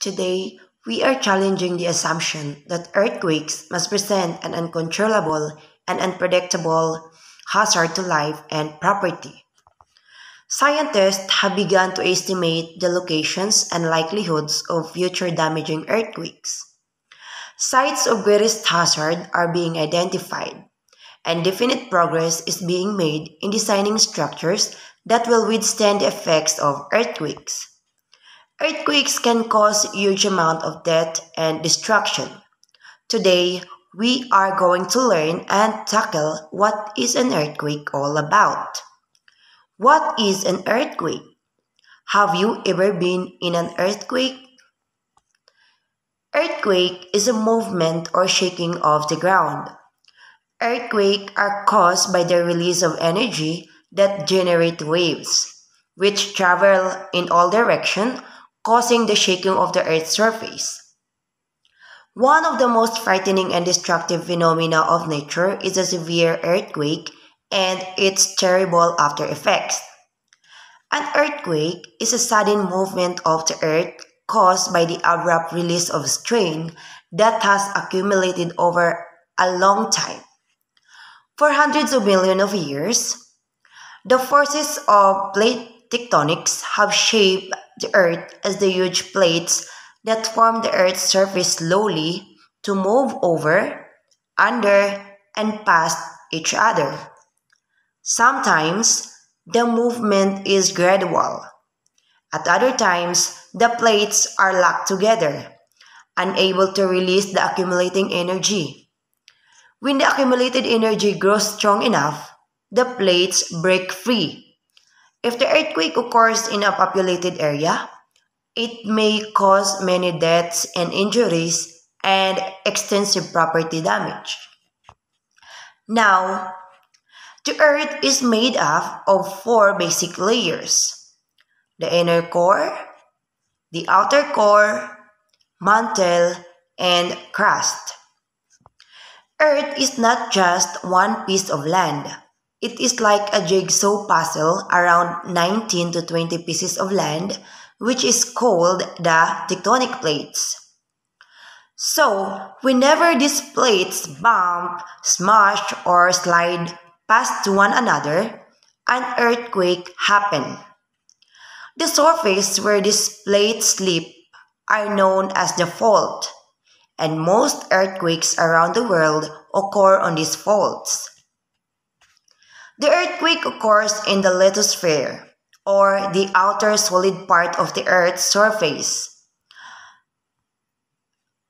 Today, we are challenging the assumption that earthquakes must present an uncontrollable and unpredictable hazard to life and property. Scientists have begun to estimate the locations and likelihoods of future damaging earthquakes. Sites of greatest hazard are being identified, and definite progress is being made in designing structures that will withstand the effects of earthquakes. Earthquakes can cause huge amount of death and destruction. Today, we are going to learn and tackle what is an earthquake all about. What is an earthquake? Have you ever been in an earthquake? Earthquake is a movement or shaking of the ground. Earthquakes are caused by the release of energy that generate waves, which travel in all directions, causing the shaking of the Earth's surface. One of the most frightening and destructive phenomena of nature is a severe earthquake and its terrible after effects. An earthquake is a sudden movement of the earth caused by the abrupt release of strain that has accumulated over a long time. For hundreds of millions of years, the forces of plate tectonics have shaped the earth as the huge plates that form the earth's surface slowly to move over, under, and past each other. Sometimes the movement is gradual. At other times, the plates are locked together, unable to release the accumulating energy. When the accumulated energy grows strong enough, the plates break free. If the earthquake occurs in a populated area, it may cause many deaths and injuries and extensive property damage. Now, the earth is made up of four basic layers: the inner core, the outer core, mantle, and crust. Earth is not just one piece of land. It is like a jigsaw puzzle around 19 to 20 pieces of land, which is called the tectonic plates. So, whenever these plates bump, smash, or slide past one another, an earthquake happens. The surface where these plates slip are known as the fault, and most earthquakes around the world occur on these faults. The earthquake occurs in the lithosphere, or the outer solid part of the Earth's surface.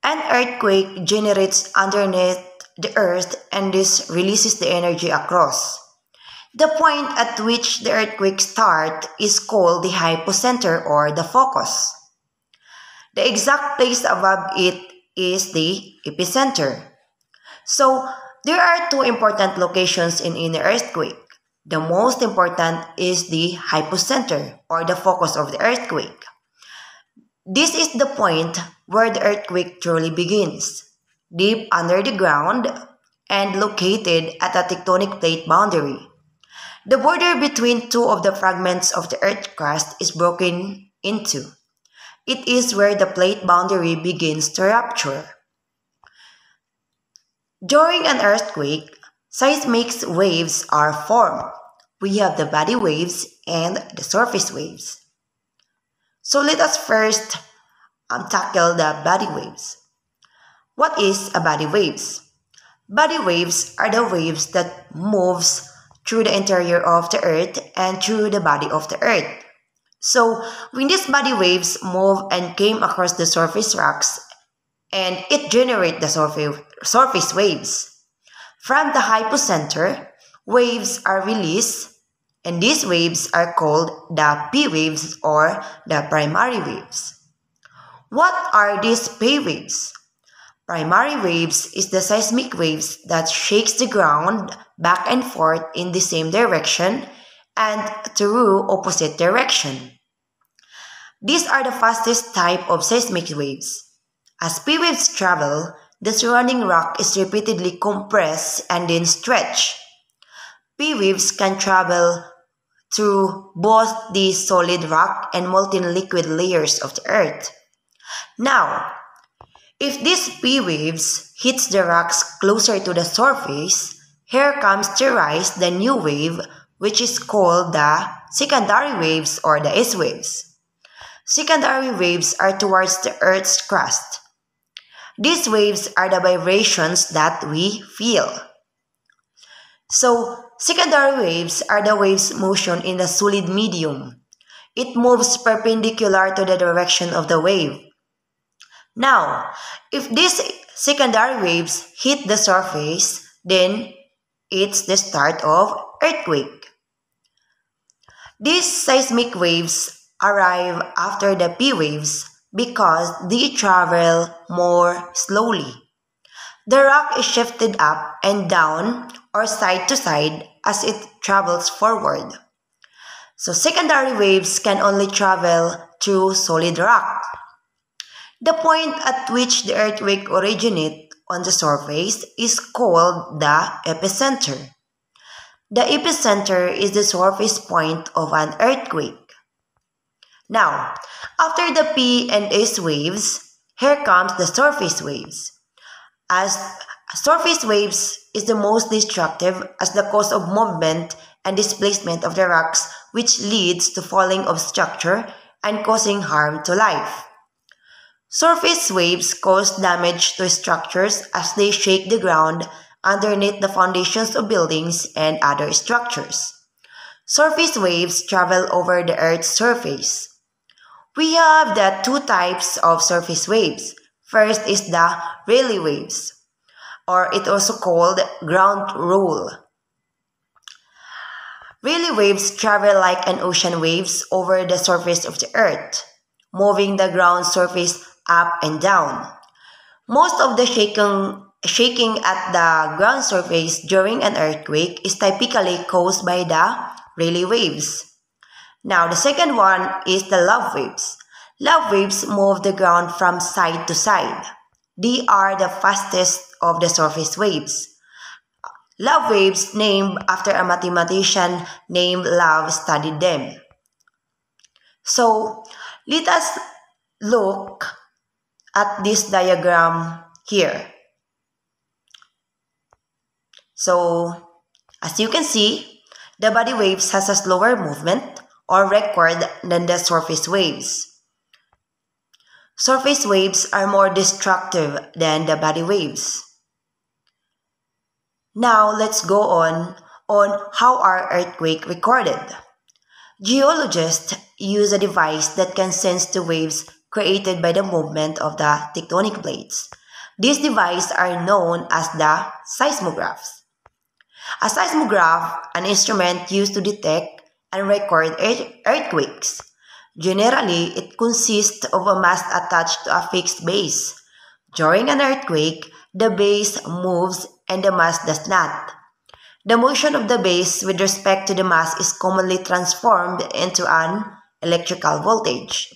An earthquake generates underneath the Earth and this releases the energy across. The point at which the earthquake starts is called the hypocenter or the focus. The exact place above it is the epicenter. So, there are two important locations in an earthquake. The most important is the hypocenter or the focus of the earthquake. This is the point where the earthquake truly begins, deep under the ground and located at a tectonic plate boundary. The border between two of the fragments of the earth crust is broken into. It is where the plate boundary begins to rupture. During an earthquake, seismic waves are formed. We have the body waves and the surface waves. So let us first tackle the body waves. What is a body waves? Body waves are the waves that moves through the interior of the earth and through the body of the earth. So when these body waves move and came across the surface rocks, and it generates the surface waves. From the hypocenter, waves are released, and these waves are called the P waves or the primary waves. What are these P waves? Primary waves is the seismic waves that shakes the ground back and forth in the same direction and through opposite direction. These are the fastest type of seismic waves. As P waves travel, the surrounding rock is repeatedly compressed and then stretched. P waves can travel through both the solid rock and molten liquid layers of the earth. Now, if these P waves hits the rocks closer to the surface, here comes to rise the new wave, which is called the secondary waves or the S waves. Secondary waves are towards the Earth's crust. These waves are the vibrations that we feel. So, secondary waves are the waves motion in the solid medium. It moves perpendicular to the direction of the wave. Now, if these secondary waves hit the surface, then it's the start of earthquake. These seismic waves arrive after the P waves because they travel more slowly. The rock is shifted up and down or side to side as it travels forward. So secondary waves can only travel through solid rock. The point at which the earthquake originates on the surface is called the epicenter. The epicenter is the surface point of an earthquake. Now, after the P and S waves, here comes the surface waves. As surface waves is the most destructive as the cause of movement and displacement of the rocks, which leads to falling of structure and causing harm to life. Surface waves cause damage to structures as they shake the ground underneath the foundations of buildings and other structures. Surface waves travel over the Earth's surface. We have the two types of surface waves. First is the Rayleigh waves, or it also called ground roll. Rayleigh waves travel like an ocean waves over the surface of the Earth, moving the ground surface up and down. Most of the shaking at the ground surface during an earthquake is typically caused by the Rayleigh waves. Now, the second one is the love waves. Love waves move the ground from side to side. They are the fastest of the surface waves. Love waves, named after a mathematician named Love, studied them. So, let us look at this diagram here. So, as you can see, the body waves has a slower movement or record than the surface waves. Surface waves are more destructive than the body waves. Now, let's go on how are earthquakes recorded. Geologists use a device that can sense the waves created by the movement of the tectonic plates. These devices are known as the seismographs. A seismograph, an instrument used to detect and record earthquakes. Generally, it consists of a mast attached to a fixed base. During an earthquake, the base moves and the mast does not. The motion of the base with respect to the mast is commonly transformed into an electrical voltage.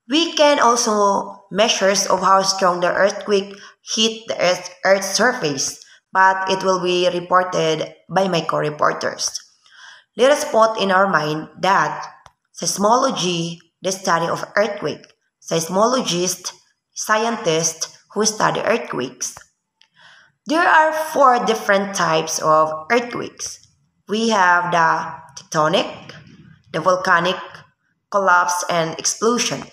We can also measure of how strong the earthquake hit the Earth's surface, but it will be reported by my co-reporters. Let us put in our mind that seismology, the study of earthquake, seismologists, scientists who study earthquakes. There are 4 different types of earthquakes. We have the tectonic, the volcanic, collapse, and explosion.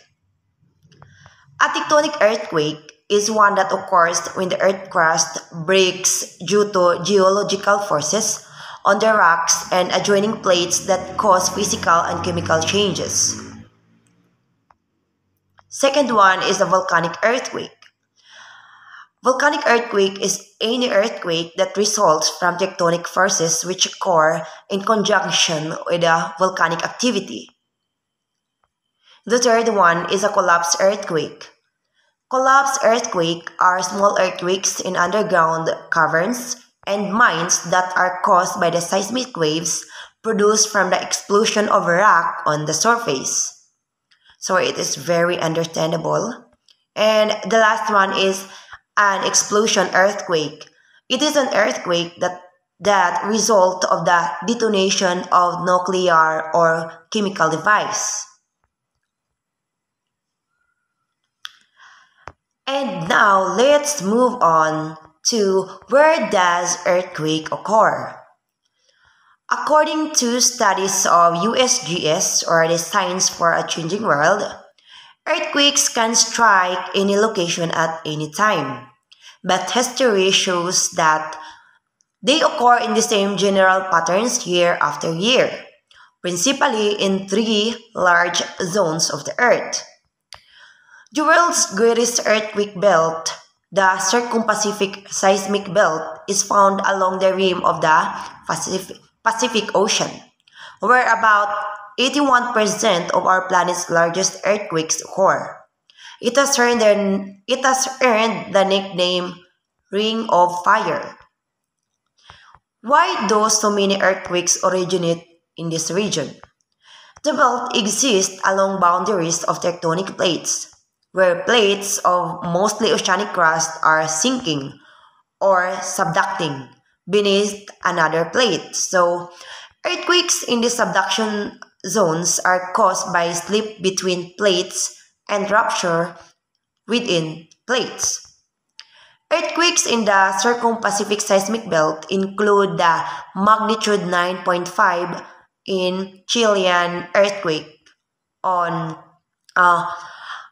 A tectonic earthquake is one that occurs when the earth crust breaks due to geological forces on the rocks and adjoining plates that cause physical and chemical changes. Second one is the volcanic earthquake. Volcanic earthquake is any earthquake that results from tectonic forces which occur in conjunction with a volcanic activity. The third one is a collapse earthquake. Collapse earthquakes are small earthquakes in underground caverns and mines that are caused by the seismic waves produced from the explosion of rock on the surface. So it is very understandable. And the last one is an explosion earthquake. It is an earthquake that result of the detonation of nuclear or chemical device. And now let's move on to where does earthquake occur? According to studies of USGS, or the Science for a Changing World, earthquakes can strike any location at any time. But history shows that they occur in the same general patterns year after year, principally in three large zones of the Earth. The world's greatest earthquake belt, the Circum-Pacific Seismic Belt, is found along the rim of the Pacific Ocean, where about 81% of our planet's largest earthquakes occur. It has earned the nickname Ring of Fire. Why do so many earthquakes originate in this region? The belt exists along boundaries of tectonic plates, where plates of mostly oceanic crust are sinking or subducting beneath another plate. So, earthquakes in the subduction zones are caused by slip between plates and rupture within plates. Earthquakes in the Circum-Pacific Seismic Belt include the magnitude 9.5 in Chilean earthquake on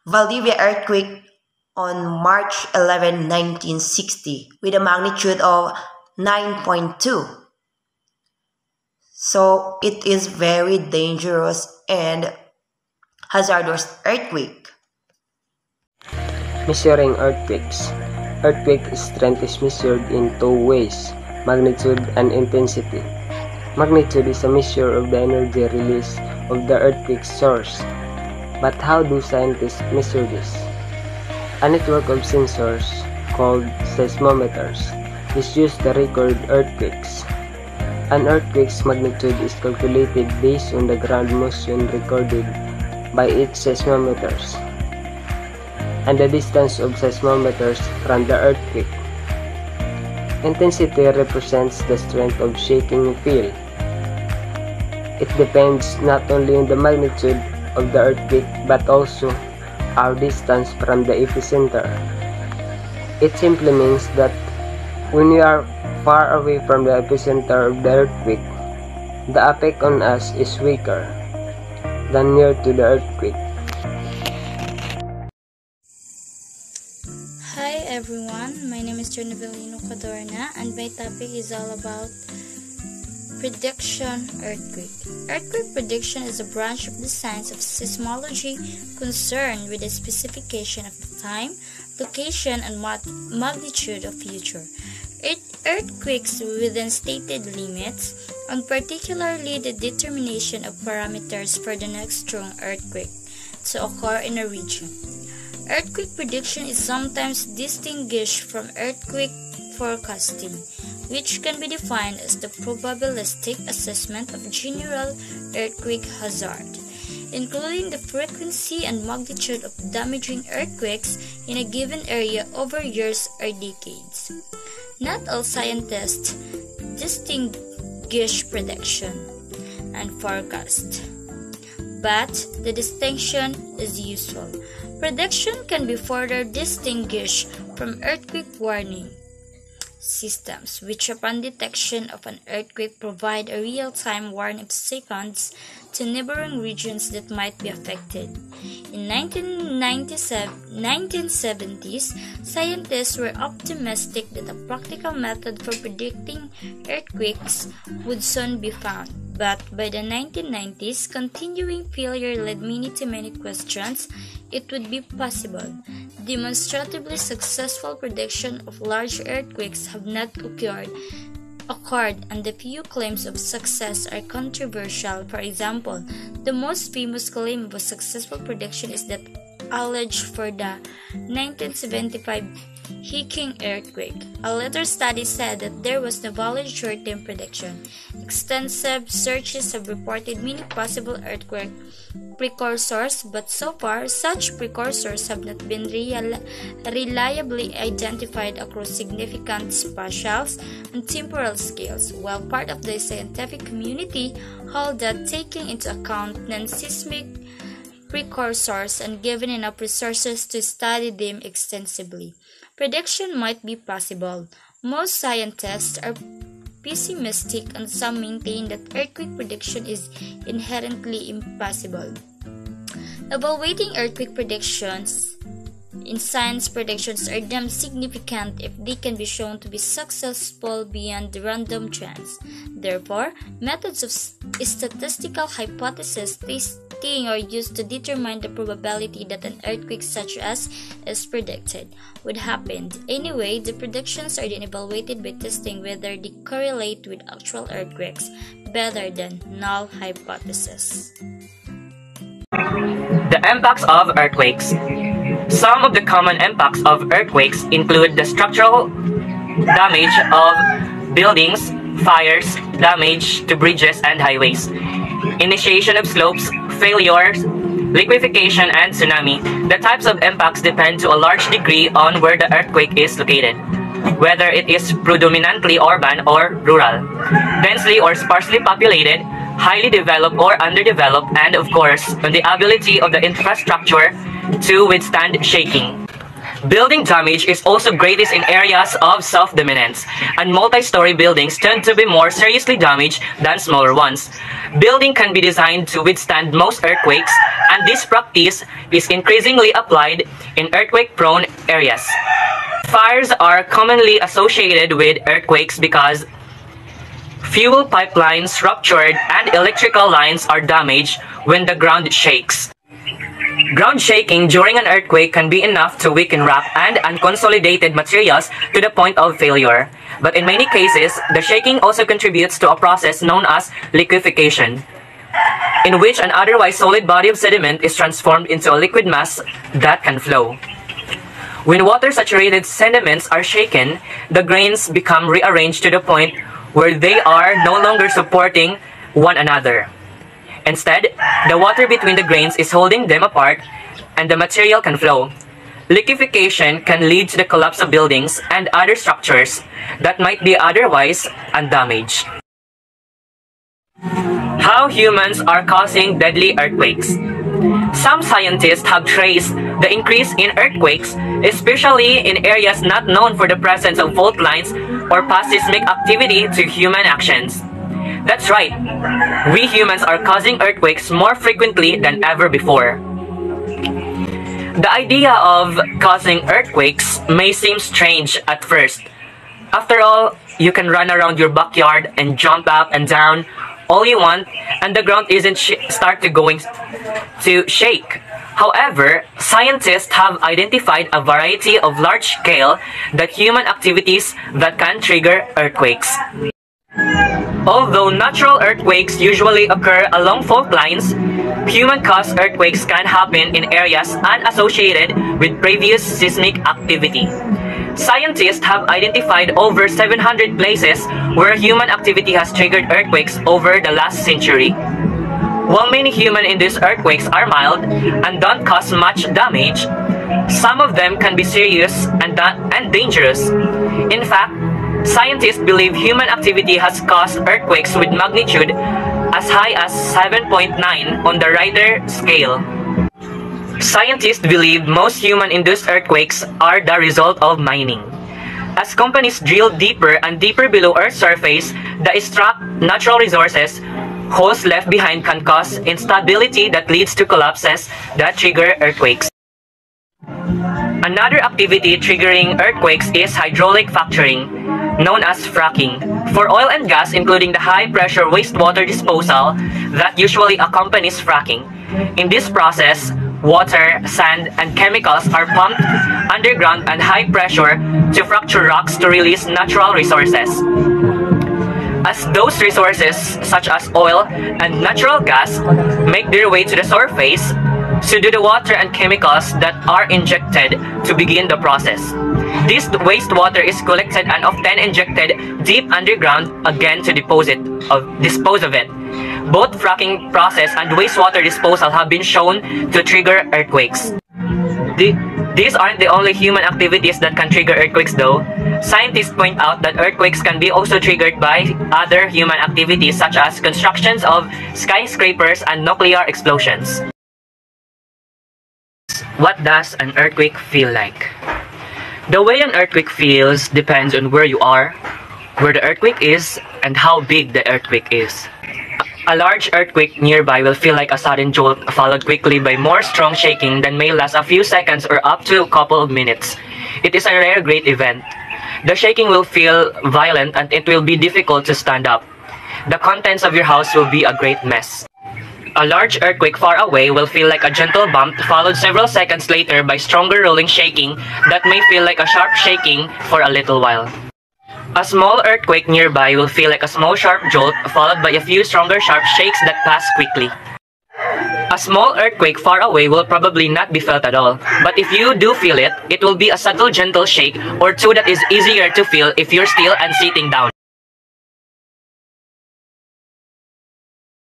Valdivia earthquake on March 11, 1960 with a magnitude of 9.2. So it is very dangerous and hazardous earthquake. Measuring earthquakes. Earthquake strength is measured in two ways, magnitude and intensity. Magnitude is a measure of the energy release of the earthquake source. But how do scientists measure this? A network of sensors, called seismometers, is used to record earthquakes. An earthquake's magnitude is calculated based on the ground motion recorded by each seismometers and the distance of seismometers from the earthquake. Intensity represents the strength of shaking you feel. It depends not only on the magnitude of the earthquake but also our distance from the epicenter. It simply means that when we are far away from the epicenter of the earthquake, the effect on us is weaker than near to the earthquake. Hi everyone, my name is Jonavelino Cadorna and my topic is all about prediction earthquake. Earthquake prediction is a branch of the science of seismology concerned with the specification of the time, location, and magnitude of future earthquakes within stated limits, and particularly the determination of parameters for the next strong earthquake to occur in a region. Earthquake prediction is sometimes distinguished from earthquake forecasting, which can be defined as the probabilistic assessment of general earthquake hazard, including the frequency and magnitude of damaging earthquakes in a given area over years or decades. Not all scientists distinguish prediction and forecast, but the distinction is useful. Prediction can be further distinguished from earthquake warning systems, which upon detection of an earthquake provide a real-time warning of seconds to neighboring regions that might be affected. In 1970s, scientists were optimistic that a practical method for predicting earthquakes would soon be found. But by the 1990s, continuing failure led many questions it would be possible. Demonstratively successful prediction of large earthquakes have not occurred, and the few claims of success are controversial. For example, the most famous claim of a successful prediction is that alleged for the 1975 Hiking earthquake. A later study said that there was no valid short-term prediction. Extensive searches have reported many possible earthquake precursors, but so far, such precursors have not been reliably identified across significant spatial and temporal scales. While part of the scientific community hold that taking into account non-seismic precursors and given enough resources to study them extensively, prediction might be possible. Most scientists are pessimistic and some maintain that earthquake prediction is inherently impossible. Evaluating earthquake predictions in science, predictions are deemed significant if they can be shown to be successful beyond random chance. Therefore, methods of statistical hypothesis testing are used to determine the probability that an earthquake such as is predicted would happen. Anyway, the predictions are then evaluated by testing whether they correlate with actual earthquakes better than null hypothesis. The impacts of earthquakes. Some of the common impacts of earthquakes include the structural damage of buildings, fires, damage to bridges and highways, initiation of slopes, failures, liquefaction, and tsunami. The types of impacts depend to a large degree on where the earthquake is located, whether it is predominantly urban or rural, densely or sparsely populated, highly developed or underdeveloped, and of course, on the ability of the infrastructure to withstand shaking. Building damage is also greatest in areas of self-dominance, and multi-story buildings tend to be more seriously damaged than smaller ones. Building can be designed to withstand most earthquakes, and this practice is increasingly applied in earthquake-prone areas. Fires are commonly associated with earthquakes because fuel pipelines ruptured and electrical lines are damaged when the ground shakes. Ground shaking during an earthquake can be enough to weaken rock and unconsolidated materials to the point of failure. But in many cases, the shaking also contributes to a process known as liquefaction, in which an otherwise solid body of sediment is transformed into a liquid mass that can flow. When water-saturated sediments are shaken, the grains become rearranged to the point where they are no longer supporting one another. Instead, the water between the grains is holding them apart, and the material can flow. Liquefaction can lead to the collapse of buildings and other structures that might be otherwise undamaged. How humans are causing deadly earthquakes. Some scientists have traced the increase in earthquakes, especially in areas not known for the presence of fault lines or past seismic activity, to human actions. That's right, we humans are causing earthquakes more frequently than ever before. The idea of causing earthquakes may seem strange at first. After all, you can run around your backyard and jump up and down all you want, and the ground isn't start to shake. However, scientists have identified a variety of large-scale human activities that can trigger earthquakes. Although natural earthquakes usually occur along fault lines, human-caused earthquakes can happen in areas unassociated with previous seismic activity. Scientists have identified over 700 places where human activity has triggered earthquakes over the last century. While many human-induced earthquakes are mild and don't cause much damage, some of them can be serious and dangerous. In fact, scientists believe human activity has caused earthquakes with magnitude as high as 7.9 on the Richter scale. Scientists believe most human-induced earthquakes are the result of mining. As companies drill deeper and deeper below Earth's surface, the extract natural resources, holes left behind can cause instability that leads to collapses that trigger earthquakes. Another activity triggering earthquakes is hydraulic fracturing, known as fracking, for oil and gas, including the high-pressure wastewater disposal that usually accompanies fracking. In this process, water, sand, and chemicals are pumped underground at high pressure to fracture rocks to release natural resources. As those resources, such as oil and natural gas, make their way to the surface, so do the water and chemicals that are injected to begin the process. This wastewater is collected and often injected deep underground again to dispose of it. Both fracking process and wastewater disposal have been shown to trigger earthquakes. These aren't the only human activities that can trigger earthquakes though. Scientists point out that earthquakes can be also triggered by other human activities such as constructions of skyscrapers and nuclear explosions. What does an earthquake feel like? The way an earthquake feels depends on where you are, where the earthquake is, and how big the earthquake is. A large earthquake nearby will feel like a sudden jolt followed quickly by more strong shaking that may last a few seconds or up to a couple of minutes. It is a rare great event. The shaking will feel violent and it will be difficult to stand up. The contents of your house will be a great mess. A large earthquake far away will feel like a gentle bump followed several seconds later by stronger rolling shaking that may feel like a sharp shaking for a little while. A small earthquake nearby will feel like a small sharp jolt followed by a few stronger sharp shakes that pass quickly. A small earthquake far away will probably not be felt at all, but if you do feel it, it will be a subtle gentle shake or two that is easier to feel if you're still and sitting down.